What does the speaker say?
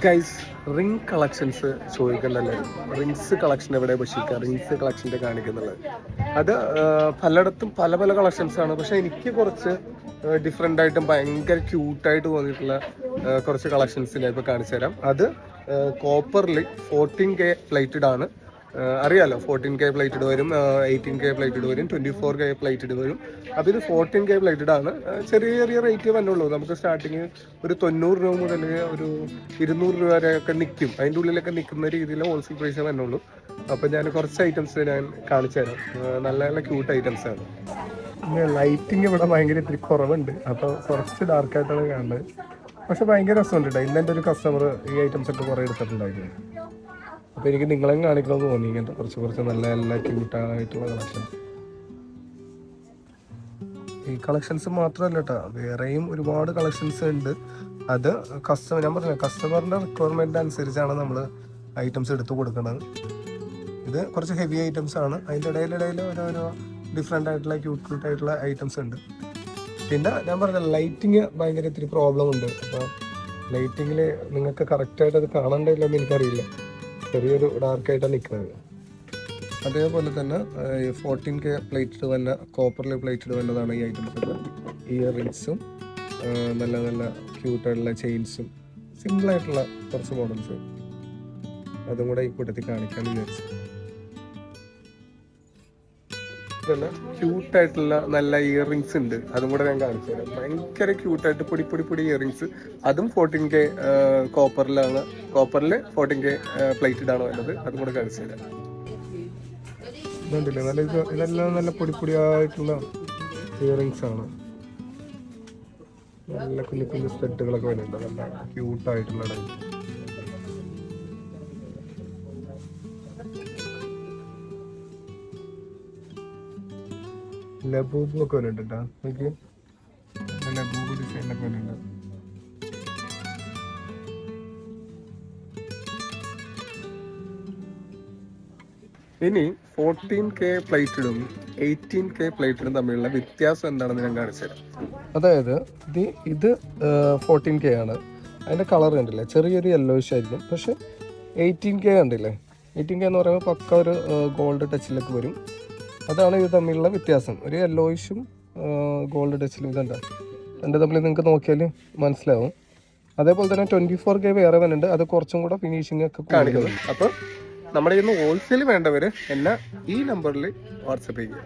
Guys, ring collections ചോദിക്കണ്ടല്ലോ. Rings collection എവിടെ പക്ഷിക്കുക, റിങ്സ് കളക്ഷൻ്റെ കാണിക്കുന്നുള്ളത്. അത് പലയിടത്തും പല പല കളക്ഷൻസ് ആണ്. പക്ഷെ എനിക്ക് കുറച്ച് ഡിഫറെൻ്റ് ആയിട്ടും ഭയങ്കര ക്യൂട്ടായിട്ട് തോന്നിയിട്ടുള്ള കുറച്ച് കളക്ഷൻസ് ഞാൻ ഇപ്പോൾ കാണിച്ചു തരാം. അത് കോപ്പറിൽ 14K പ്ലേറ്റഡ് ആണ്. അറിയാലോ, 14K പ്ലേറ്റഡ് വരും, 18K പ്ലേറ്റഡ് വരും, 24K പ്ലേറ്റഡ് വരും. അപ്പോൾ ഇത് 14K പ്ലേറ്റഡ് ആണ്. ചെറിയ ചെറിയ റേറ്റ് വന്നുള്ളൂ. നമുക്ക് സ്റ്റാർട്ടിങ് ഒരു 90 രൂപ മുതൽ ഒരു 200 രൂപ വരെയൊക്കെ നിൽക്കും. അതിൻ്റെ ഉള്ളിലൊക്കെ നിൽക്കുന്ന രീതിയിൽ ഹോൾസെയിൽ പ്രൈസേ വന്നുള്ളൂ. അപ്പോൾ ഞാൻ കുറച്ച് ഐറ്റംസ് ഞാൻ കാണിച്ചു തരാം. നല്ല നല്ല ക്യൂട്ട് ഐറ്റംസ് ആണ്. പിന്നെ ലൈറ്റിങ് ഇവിടെ ഭയങ്കര ഇത്തിരി കുറവുണ്ട്, അപ്പോൾ കുറച്ച് ഡാർക്കായിട്ടാണ് കാണുന്നത്. പക്ഷെ ഭയങ്കര രസമുണ്ട് കേട്ടോ. ഇന്ന് എൻ്റെ ഒരു കസ്റ്റമർ ഈ ഐറ്റംസ് ഒക്കെ കുറേ എടുത്തിട്ടുണ്ടായിരുന്നു. അപ്പോൾ എനിക്ക് നിങ്ങളെ കാണിക്കണമെന്ന് തോന്നി. ഇങ്ങനത്തെ കുറച്ച് നല്ല നല്ല ക്യൂട്ടായിട്ടുള്ള കളക്ഷൻസ്. ഈ കളക്ഷൻസ് മാത്രമല്ല കേട്ടോ, വേറെയും ഒരുപാട് കളക്ഷൻസ് ഉണ്ട്. അത് ഞാൻ പറഞ്ഞില്ല, കസ്റ്റമറിൻ്റെ റിക്വയർമെൻറ്റ് അനുസരിച്ചാണ് നമ്മൾ ഐറ്റംസ് എടുത്ത് കൊടുക്കുന്നത്. ഇത് കുറച്ച് ഹെവി ഐറ്റംസ് ആണ്. അതിൻ്റെ ഇടയിൽ ഓരോരോ ഡിഫറെൻ്റ് ആയിട്ടുള്ള ക്യൂട്ടായിട്ടുള്ള ഐറ്റംസ് ഉണ്ട്. പിന്നെ ഞാൻ പറഞ്ഞ ലൈറ്റിങ് ഭയങ്കര ഇത്തിരി പ്രോബ്ലം ഉണ്ട്. അപ്പോൾ ലൈറ്റിങ്ങിൽ നിങ്ങൾക്ക് കറക്റ്റായിട്ട് അത് കാണണ്ടല്ലോ എന്ന് എനിക്കറിയില്ല. ചെറിയൊരു ഡാർക്കായിട്ടാണ് നിൽക്കുന്നത്. അതേപോലെ തന്നെ 14K പ്ലേറ്റഡ് തന്നെ കോപ്പറിൽ പ്ലേറ്റഡ് വന്നതാണ് ഈ ഐറ്റംസ്. ഇയർ റിങ്സും നല്ല നല്ല ക്യൂട്ടായിട്ടുള്ള ചെയിൻസും സിമ്പിളായിട്ടുള്ള കുറച്ച് മോഡൽസ് അതും കൂടെ ഈ കൂട്ടത്തിൽ കാണിക്കാമെന്ന് വിചാരിച്ചു. പിന്നെ ക്യൂട്ടായിട്ടുള്ള നല്ല ഇയർ റിങ്സ് ഉണ്ട്, അതും കൂടെ ഞാൻ കാണിച്ചു തരാം. ഭയങ്കര ക്യൂട്ടായിട്ട് പൊടി ഇയർ റിങ്സ്. അതും 14K കോപ്പറിലാണ്. കോപ്പറിൽ 14K പ്ലേറ്റഡ് ആണ് വരുന്നത്. അതും കൂടെ കാണിച്ചു തരാം. ഇതുണ്ടല്ലേ, ഇതെല്ലാം നല്ല പൊടിയായിട്ടുള്ള ഇയർ റിങ്സ് ആണ്. നല്ല കുഞ്ഞു സ്റ്റഡുകളൊക്കെ വരുന്നുണ്ട്. നല്ല ക്യൂട്ടായിട്ടുള്ള ലബൂബൊക്കെ വരുന്നുണ്ട് കേട്ടോ. എനിക്ക് ലബൂബ് ഡിസൈനൊക്കെ വരുന്നുണ്ട്. ഇനി 14K പ്ലേറ്റഡും 18K പ്ലേറ്റഡും തമ്മിലുള്ള വ്യത്യാസം എന്താണെന്ന് ഞാൻ കാണിച്ചുതരാം. അതായത് ഇത് 14K ആണ്. അതിൻ്റെ കളർ കണ്ടില്ലേ, ചെറിയൊരു യെല്ലോയിഷ് ആയിരിക്കും. പക്ഷെ 18K കണ്ടില്ലേ, 18K എന്ന് പറയുമ്പോൾ പക്ക ഒരു ഗോൾഡ് ടച്ചിലൊക്കെ വരും. അതാണ് ഇത് തമ്മിലുള്ള വ്യത്യാസം. ഒരു യെല്ലോയിഷും ഗോൾഡ് ടച്ചിലും ഇതുണ്ട്. രണ്ട് തമ്മിൽ നിങ്ങൾക്ക് നോക്കിയാൽ മനസ്സിലാവും. അതേപോലെ തന്നെ 24K വേറെ വരുന്നുണ്ട്. അത് കുറച്ചും കൂടെ ഫിനിഷിംഗ് ഒക്കെ കാണിക്കുന്നത്. അപ്പോൾ നമ്മുടെ ഇന്ന് ഹോൾസെയിൽ വേണ്ടവർ എന്നെ ഈ നമ്പറിൽ വാട്സപ്പ് ചെയ്യുക.